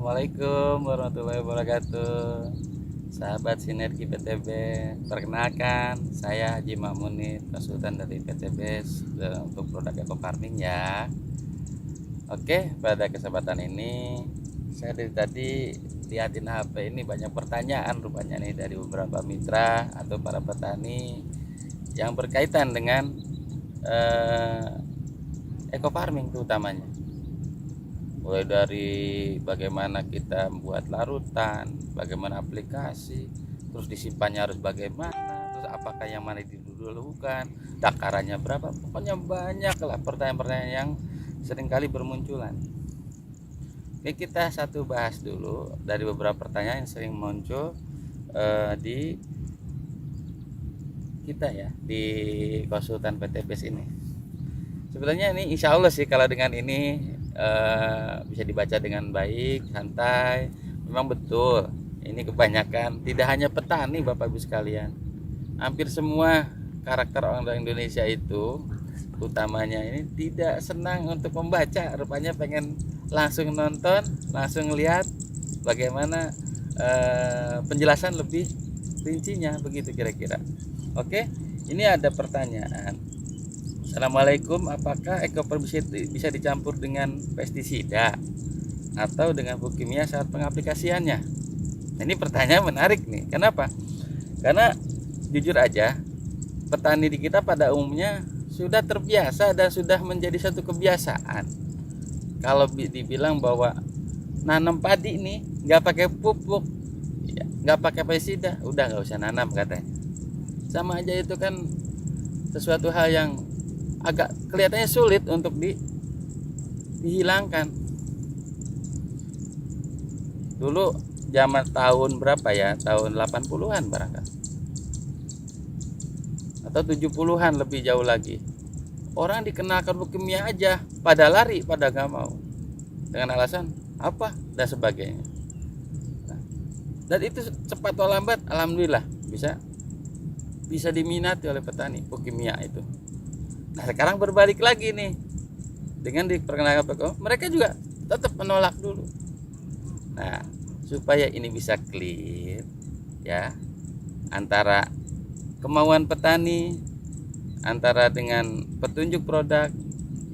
Assalamualaikum warahmatullahi wabarakatuh. Sahabat Sinergi PTB, perkenalkan saya Haji Makmunir, konsultan dari PTB untuk produk eco farming ya. Oke, pada kesempatan ini saya dari tadi lihatin HP ini banyak pertanyaan rupanya nih dari beberapa mitra atau para petani yang berkaitan dengan eco farming terutamanya. Mulai dari bagaimana kita membuat larutan, bagaimana aplikasi, terus disimpannya harus bagaimana, terus apakah yang mana didulukan, takarannya berapa, pokoknya banyak lah pertanyaan-pertanyaan yang seringkali bermunculan. Oke, kita satu bahas dulu dari beberapa pertanyaan yang sering muncul di kita ya, di konsultan PTBS ini. Sebenarnya ini insya Allah sih kalau dengan ini bisa dibaca dengan baik, santai. Memang betul, ini kebanyakan tidak hanya petani Bapak Ibu sekalian, hampir semua karakter orang Indonesia itu utamanya ini tidak senang untuk membaca, rupanya pengen langsung nonton, langsung lihat bagaimana penjelasan lebih rincinya, begitu kira-kira. Oke, ini ada pertanyaan. Assalamualaikum, apakah ekofarming bisa dicampur dengan pestisida atau dengan pupuk kimia saat pengaplikasiannya? Ini pertanyaan menarik nih. Kenapa? Karena jujur aja, petani di kita pada umumnya sudah terbiasa dan sudah menjadi satu kebiasaan. Kalau dibilang bahwa nanam padi nih nggak pakai pupuk, nggak pakai pestisida, udah nggak usah nanam katanya. Sama aja itu kan sesuatu hal yang agak kelihatannya sulit untuk dihilangkan. Dulu zaman tahun berapa ya, tahun 80-an barangkali atau 70-an, lebih jauh lagi, orang dikenalkan pupuk kimia aja pada lari, pada gak mau, dengan alasan apa dan sebagainya. Dan itu cepat atau lambat alhamdulillah bisa diminati oleh petani pupuk kimia itu. Nah sekarang berbalik lagi nih, dengan diperkenalkan PKO, mereka juga tetap menolak dulu. Nah supaya ini bisa clear ya, antara kemauan petani, antara dengan petunjuk produk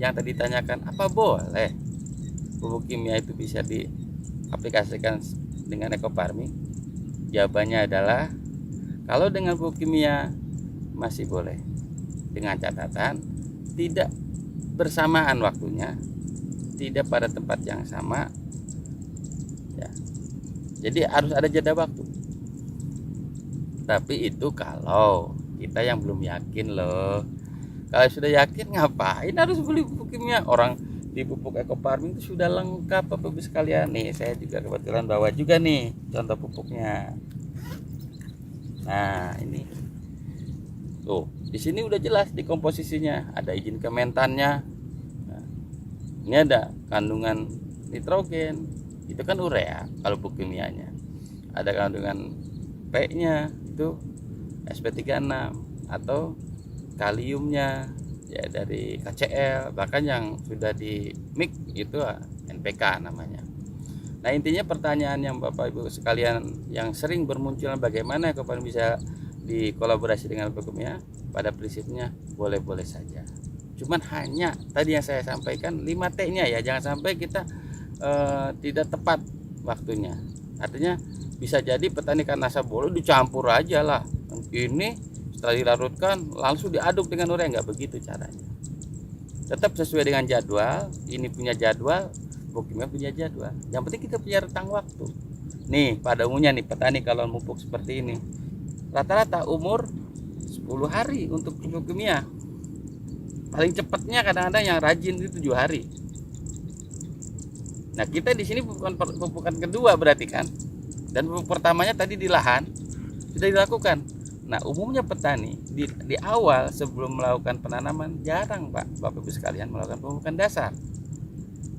yang tadi ditanyakan, apa boleh pupuk kimia itu bisa diaplikasikan dengan eco farming? Jawabannya adalah kalau dengan pupuk kimia masih boleh, dengan catatan tidak bersamaan waktunya, tidak pada tempat yang sama ya. Jadi harus ada jeda waktu. Tapi itu kalau kita yang belum yakin loh. Kalau sudah yakin, ngapain harus beli pupuk kimia? Orang di pupuk eco farming itu sudah lengkap Bapak Ibu sekalian. Nih saya juga kebetulan bawa juga nih contoh pupuknya. Nah ini tuh, di sini udah jelas di komposisinya, ada izin Kementannya. Nah, ini ada kandungan nitrogen, itu kan urea kalau pupuk kimianya. Ada kandungan P-nya itu SP36 atau kaliumnya ya dari KCl, bahkan yang sudah di mix itu NPK namanya. Nah intinya pertanyaan yang Bapak Ibu sekalian yang sering bermunculan, bagaimana kapan bisa dikolaborasi dengan pupuk kimia, pada prinsipnya boleh-boleh saja. Cuman hanya tadi yang saya sampaikan 5T-nya ya, jangan sampai kita tidak tepat waktunya. Artinya bisa jadi petani karena asal boleh dicampur aja lah. Ini setelah dilarutkan langsung diaduk dengan urea, nggak begitu caranya. Tetap sesuai dengan jadwal. Ini punya jadwal, pupuk kimia punya jadwal. Yang penting kita punya rentang waktu. Nih pada umumnya nih petani kalau pupuk seperti ini rata-rata umur 10 hari untuk pupuk kimia. Paling cepatnya kadang-kadang yang rajin itu 7 hari. Nah kita di sini pupukan kedua berarti kan, dan pupuk pertamanya tadi di lahan sudah dilakukan. Nah umumnya petani di awal sebelum melakukan penanaman jarang Bapak Ibu sekalian melakukan pemupukan dasar.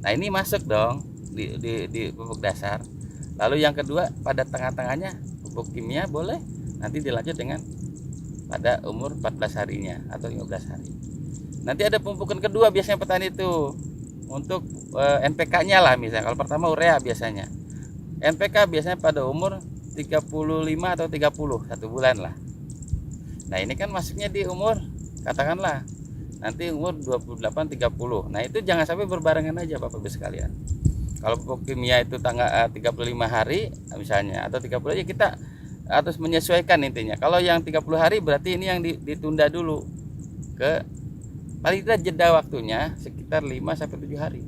Nah ini masuk dong di pupuk dasar. Lalu yang kedua pada tengah-tengahnya pupuk kimia boleh, nanti dilanjut dengan pada umur 14 harinya atau 15 hari. Nanti ada pemupukan kedua biasanya petani itu untuk NPK-nya lah, misalnya kalau pertama urea biasanya. NPK biasanya pada umur 35 atau 30, 1 bulan lah. Nah ini kan masuknya di umur katakanlah nanti umur 28-30. Nah itu jangan sampai berbarengan aja Bapak Ibu sekalian. Kalau pupuk kimia itu tanggal 35 hari misalnya atau 30 aja, kita harus menyesuaikan intinya. Kalau yang 30 hari berarti ini yang ditunda dulu ke paling tidak jeda waktunya sekitar 5-7 hari.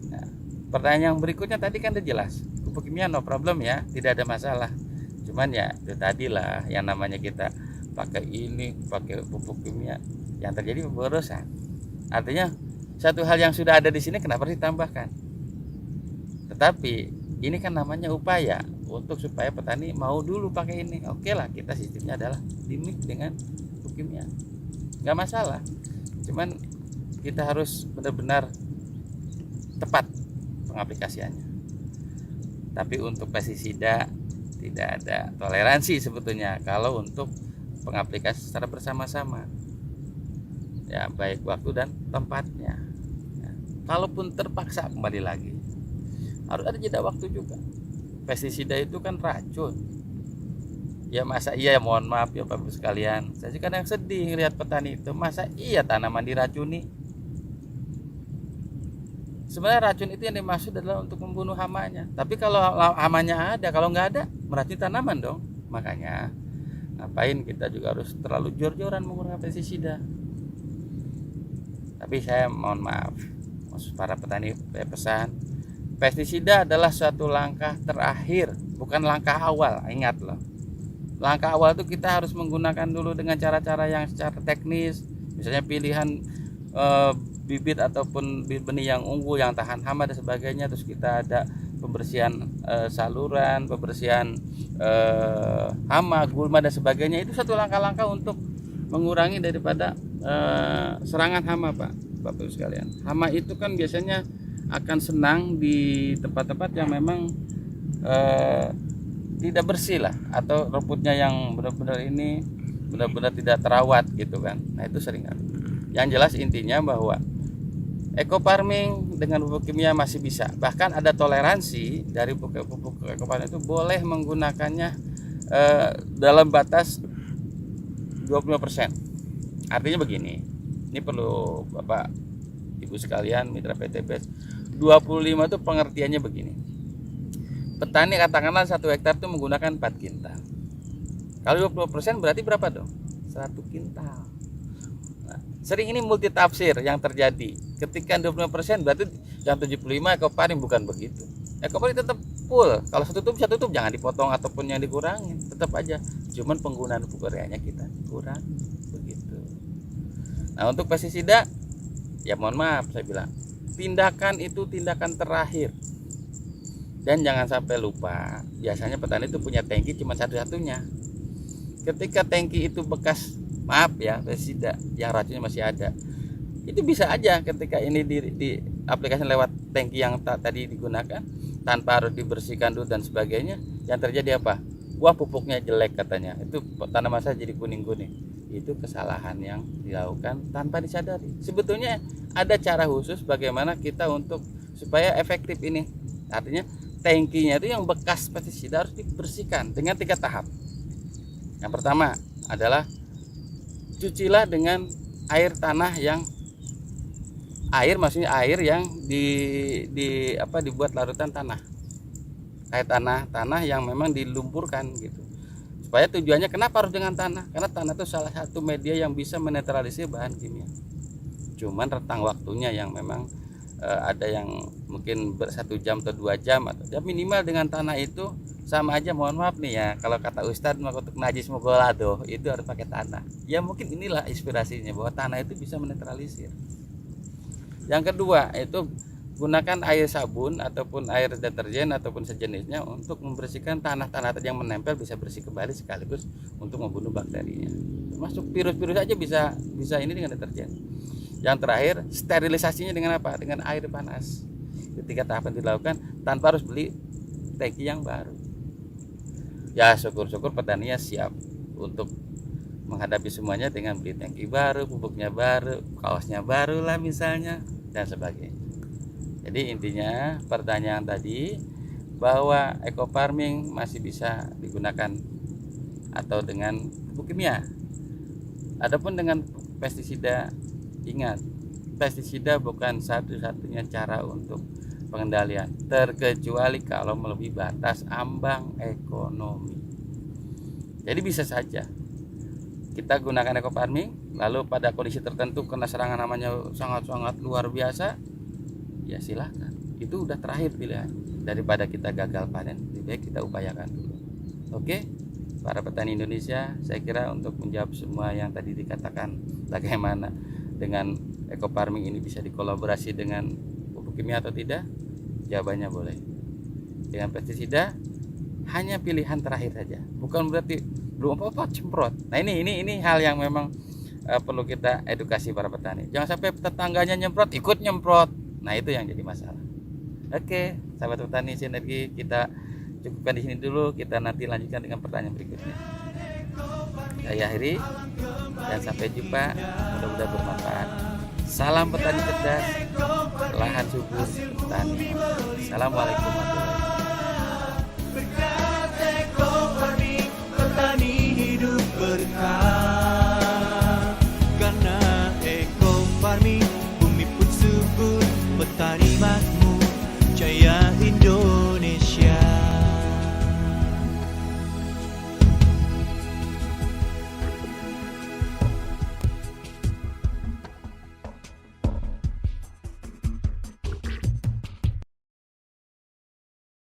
Nah, pertanyaan yang berikutnya tadi kan udah jelas, pupuk kimia no problem ya, tidak ada masalah. Cuman ya itu tadi lah yang namanya kita pakai pupuk kimia, yang terjadi pemborosan. Artinya satu hal yang sudah ada di sini kenapa ditambahkan? Tetapi ini kan namanya upaya untuk supaya petani mau dulu pakai ini. Oke lah, kita sistemnya adalah limit dengan pupuk kimia, nggak masalah. Cuman kita harus benar-benar tepat pengaplikasiannya. Tapi untuk pestisida tidak ada toleransi sebetulnya kalau untuk pengaplikasi secara bersama-sama, ya baik waktu dan tempatnya ya. Kalaupun terpaksa, kembali lagi harus ada jeda waktu juga. Pestisida itu kan racun ya, masa iya, mohon maaf ya Bapak sekalian, saya sih kadang sedih ngelihat petani itu, masa iya tanaman diracuni. Sebenarnya racun itu yang dimaksud adalah untuk membunuh hamanya. Tapi kalau hamanya ada, kalau nggak ada, meracuni tanaman dong. Makanya ngapain kita juga harus terlalu jor-joran menggunakan pestisida. Tapi saya mohon maaf, para petani, saya pesan, pestisida adalah suatu langkah terakhir, bukan langkah awal. Ingat loh, langkah awal itu kita harus menggunakan dulu dengan cara-cara yang secara teknis, misalnya pilihan bibit ataupun benih yang unggul, yang tahan hama dan sebagainya. Terus kita ada pembersihan saluran, pembersihan hama, gulma dan sebagainya. Itu satu langkah-langkah untuk mengurangi daripada serangan hama, Bapak Ibu sekalian. Hama itu kan biasanya akan senang di tempat-tempat yang memang tidak bersih lah, atau rumputnya yang benar-benar tidak terawat gitu kan. Nah itu sering kan. Yang jelas intinya bahwa eco farming dengan pupuk kimia masih bisa. Bahkan ada toleransi dari pupuk eco farming itu boleh menggunakannya dalam batas 20%. Artinya begini, ini perlu Bapak Ibu sekalian, mitra PTBS, 25 itu pengertiannya begini. Petani katakanlah 1 hektar itu menggunakan 4 kintal. Kalau 20% berarti berapa dong? 100 kintal. Nah, sering ini multi tafsir yang terjadi. Ketika 25% berarti yang 75 eco farming, bukan begitu. Eco farming tetap full. Kalau satu tutup jangan dipotong ataupun yang dikurangin, tetap aja. Cuman penggunaan pupuk ureanya kita kurang begitu. Nah, untuk pestisida ya mohon maaf saya bilang, tindakan itu tindakan terakhir. Dan jangan sampai lupa, biasanya petani itu punya tangki cuma satu-satunya. Ketika tangki itu bekas, maaf ya, pestisida yang racunnya masih ada, itu bisa aja ketika ini di aplikasi lewat tangki yang tadi digunakan tanpa harus dibersihkan dulu dan sebagainya, yang terjadi apa? Wah, pupuknya jelek katanya, itu tanaman saya jadi kuning-kuning. Itu kesalahan yang dilakukan tanpa disadari. Sebetulnya ada cara khusus bagaimana kita untuk supaya efektif ini. Artinya tangkinya itu yang bekas pestisida harus dibersihkan dengan 3 tahap. Yang pertama adalah cucilah dengan air tanah yang maksudnya air yang dibuat larutan tanah. Air tanah yang memang dilumpurkan gitu. Supaya tujuannya kenapa harus dengan tanah? Karena tanah itu salah satu media yang bisa menetralisir bahan kimia. Cuman rentang waktunya yang memang ada yang mungkin 1 jam atau 2 jam, atau ya minimal dengan tanah itu sama aja. Mohon maaf nih ya, kalau kata Ustadz untuk najis mogolado itu harus pakai tanah. Ya mungkin inilah inspirasinya bahwa tanah itu bisa menetralisir. Yang kedua itu gunakan air sabun ataupun air deterjen ataupun sejenisnya untuk membersihkan tanah-tanah yang menempel, bisa bersih kembali sekaligus untuk membunuh bakterinya. Termasuk virus-virus aja bisa ini dengan deterjen. Yang terakhir, sterilisasinya dengan apa? Dengan air panas. Ketika tahapan dilakukan tanpa harus beli tangki yang baru. Ya syukur-syukur petaninya siap untuk menghadapi semuanya dengan beli tangki baru, pupuknya baru, kaosnya baru lah misalnya, dan sebagainya. Jadi intinya pertanyaan tadi bahwa eco farming masih bisa digunakan atau dengan pupuk kimia. Adapun dengan pestisida, ingat, pestisida bukan satu-satunya cara untuk pengendalian, terkecuali kalau melebihi batas ambang ekonomi. Jadi bisa saja kita gunakan eco farming, lalu pada kondisi tertentu kena serangan namanya sangat-sangat luar biasa, ya silahkan, itu udah terakhir pilihan. Daripada kita gagal panen, lebih baik kita upayakan dulu. Oke, para petani Indonesia, saya kira untuk menjawab semua yang tadi dikatakan, bagaimana dengan eco farming ini bisa dikolaborasi dengan pupuk kimia atau tidak, jawabannya boleh. Dengan pestisida hanya pilihan terakhir saja, bukan berarti belum apa-apa semprot. Nah ini hal yang memang perlu kita edukasi para petani. Jangan sampai tetangganya nyemprot ikut nyemprot. Nah itu yang jadi masalah. Oke, sahabat petani sinergi, kita cukupkan di sini dulu. Kita nanti lanjutkan dengan pertanyaan berikutnya. Saya akhiri dan sampai jumpa. Mudah-mudahan bermanfaat. Salam petani cerdas, lahan subur, petani. Assalamualaikum warahmatullahi wabarakatuh.